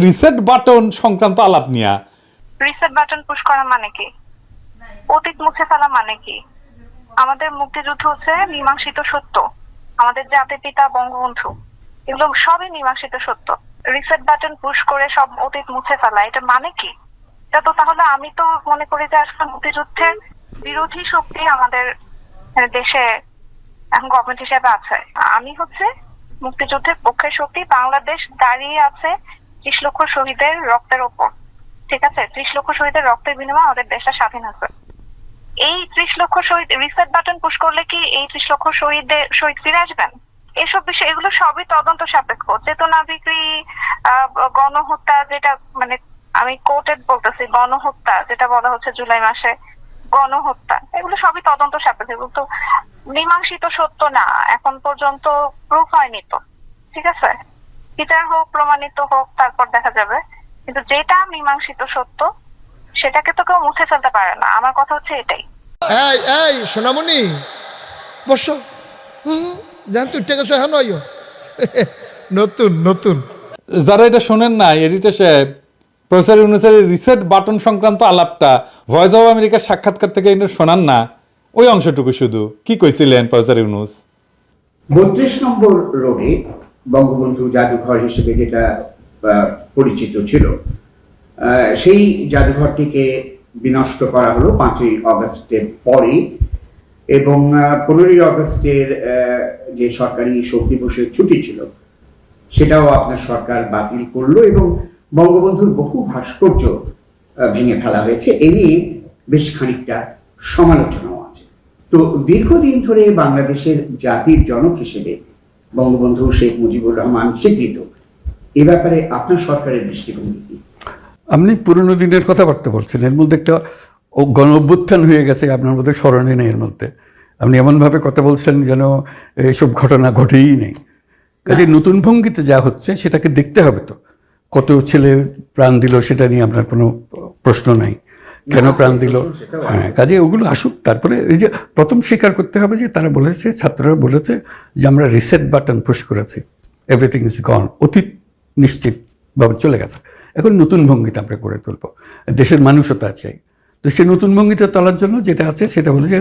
Reset button সংক্রান্ত আলাপ নিয়া। রিসেট বাটন পুশ করা মানে কি? অতীত মুছে ফেলা মানে কি? আমাদের মুক্তিযুদ্ধ হচ্ছে মীমাংসিত সত্য, আমাদের জাতির পিতা বঙ্গবন্ধু, এগুলো সবই মীমাংসিত সত্য। রিসেট বাটন পুশ করে সব অতীত মুছে ফেলা, এটা মানে কি? এটা তো তাহলে আমি তো মনে করি যে আসলে মুক্তিযুদ্ধের বিরোধী শক্তি আমাদের দেশে এখন গভর্নমেন্ট হিসেবে আছে। আমি হচ্ছে মুক্তিযুদ্ধের পক্ষের শক্তি। বাংলাদেশ দাঁড়িয়ে আছে 30 লক্ষ শহীদের রক্তের ওপর, ঠিক আছে? 30 লক্ষ শহীদের রক্তের বিনিময়ে আমাদের দেশটা স্বাধীন হয়েছে। এই 30 লক্ষ শহীদ রিসেট বাটন পুশ করলে কি এই 30 লক্ষ শহীদ ফিরে আসবেন? এসব বিষয় এগুলো সবই তদন্ত সাপেক্ষ। চেতনা বিক্রি, গণহত্যা, যেটা মানে আমি কোর্টেড বলতেছি, গণহত্যা যেটা বলা হচ্ছে জুলাই মাসে গণহত্যা, এগুলো সবই তদন্ত সাপেক্ষ, এগুলো তো মীমাংসিত সত্য না, এখন পর্যন্ত প্রুফ হয়নি তো, ঠিক আছে? বিচার হোক, প্রমাণিত হোক, তারপর দেখা যাবে। কিন্তু যেটা মীমাংসিত সত্য সেটাকে তো কেউ মুছে ফেলতে পারে না। আমার কথা হচ্ছে এটাই। এই এই সোনামণি বসো, জান তুই টেকে সহান নতুন নতুন যারা এটা শোনেন না, এডিটর সাহেব প্রফেসর ইউনূসের রিসেট বাটন সংক্রান্ত আলাপটা ভয়েস অব আমেরিকার সাক্ষাৎকার থেকে কিন্তু শোনান না, ওই অংশটুকু শুধু কি কইছিলেন প্রফেসর ইউনূস? 32 নম্বর রোডে বঙ্গবন্ধু জাদুঘর হিসেবে যেটা পরিচিত ছিল, সেই জাদুঘরটিকে বিনষ্ট করা হলো 5ই অগস্টের পরে, এবং 15ই অগস্টের যে সরকারি শোক দিবসের ছুটি ছিল সেটাও আপনার সরকার বাতিল করলো, এবং বঙ্গবন্ধুর বহু ভাস্কর্য ভেঙে ফেলা হয়েছে। এ নিয়ে বেশ খানিকটা সমালোচনাও আছে। তো দীর্ঘদিন ধরে বাংলাদেশের জাতির জনক হিসেবে বঙ্গবন্ধু শেখ মুজিবুর রহমান স্বীকৃত, এ ব্যাপারে আপনার সরকারের দৃষ্টিভঙ্গি কি? আপনি পুরনো দিনের কথাবার্তা বলছেন, এর মধ্যে একটা গণ অভ্যুত্থান হয়ে গেছে, আপনার মধ্যে স্মরণে নেই। এর মধ্যে আপনি এমনভাবে কথা বলছেন যেন এইসব ঘটনা ঘটেই নেই। কাজে নতুন ভঙ্গিতে যা হচ্ছে সেটাকে দেখতে হবে। তো কত ছেলে প্রাণ দিল সেটা নিয়ে আপনার কোনো প্রশ্ন নাই, কেন প্রাণ দিল? হ্যাঁ, কাজে ওগুলো আসুক। তারপরে এই যে প্রথম স্বীকার করতে হবে যে তারা বলেছে, ছাত্ররা বলেছে যে আমরা রিসেট বাটন পুশ করেছি, এভরিথিং ইজ গন, অতীত নিশ্চিতভাবে চলে গেছে, এখন নতুন ভঙ্গিতে আমরা গড়ে তুলবো, দেশের মানুষও তা চাই। তো সে নতুন ভঙ্গিতে তোলার জন্য যেটা আছে সেটা হলো যে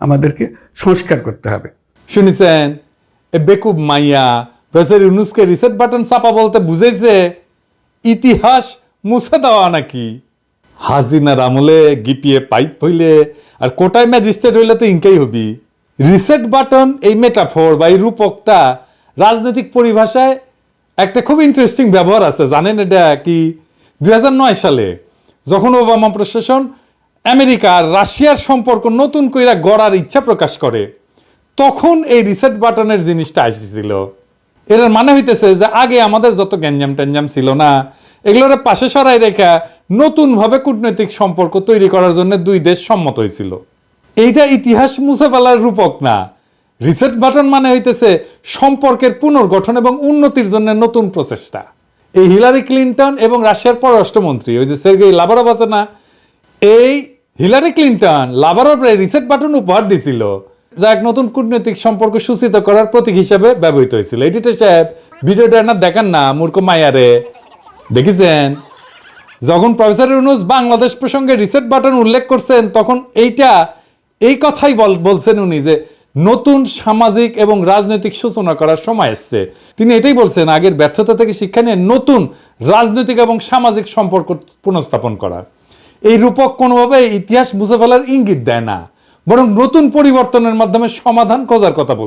আমাদেরকে সংস্কার করতে হবে। শুনেছেন এ বেকুব মাইয়া প্রফেসর ইউনূসকে রিসেট বাটন চাপা বলতে বুঝেছে ইতিহাস মুছে দেওয়া নাকি? হাসিনার আমলে গিপিয়ে পাইপ হইলে আর কোটায় ম্যাজিস্ট্রেট হইলে তো ইনকাই হবি। রিসেট বাটন এই মেটাফোর বা এই রূপকটা রাজনৈতিক পরিভাষায় একটা খুব ইন্টারেস্টিং ব্যবহার আছে, জানেন এটা কি? 2009 সালে যখন ওবামা প্রশাসন আমেরিকা আর রাশিয়ার সম্পর্ক নতুন কইরা গড়ার ইচ্ছা প্রকাশ করে, তখন এই রিসেট বাটনের জিনিসটা এসেছিল। এর মানে হইতেছে যে আগে আমাদের যত গ্যাঞ্জাম ট্যাঞ্জাম ছিল না, এগুলোর পাশে সরাই রেখা নতুনভাবে কূটনৈতিক সম্পর্ক তৈরি করার জন্য দুই দেশ সম্মত হয়েছিল। এইটা ইতিহাস মুছে ফেলার রূপক না। রিসেট বাটন মানে হইতেছে সম্পর্কের পুনর্গঠন এবং উন্নতির জন্য নতুন প্রচেষ্টা। এই হিলারি ক্লিন্টন এবং রাশিয়ার পররাষ্ট্রমন্ত্রী ওই যে সের্গেই লাভারভ আছে না, এই হিলারি ক্লিন্টন লাভারভরে রিসেট বাটন উপহার দিছিল, যা এক নতুন কূটনৈতিক সম্পর্ক সূচিত করার প্রতীক হিসেবে ব্যবহৃত হয়েছিল। এডিটর সাহেব ভিডিওটা না দেখান না, মূর্খ মায়ারে দেখেছেন? যখন প্রফেসর ইউনূস বাংলাদেশ প্রসঙ্গে রিসেট বাটন উল্লেখ করছেন তখন এই কথাই বলছেন উনি যে নতুন সামাজিক এবং রাজনৈতিক সূচনা করার সময় এসছে। তিনি এটাই বলছেন আগের ব্যর্থতা থেকে শিক্ষা নিয়ে নতুন রাজনৈতিক এবং সামাজিক সম্পর্ক পুনঃস্থাপন করা। এই রূপক কোনোভাবে ইতিহাস মুছে ফেলার ইঙ্গিত দেয় না, বরং নতুন পরিবর্তনের মাধ্যমে সমাধান খোঁজার কথা বলে।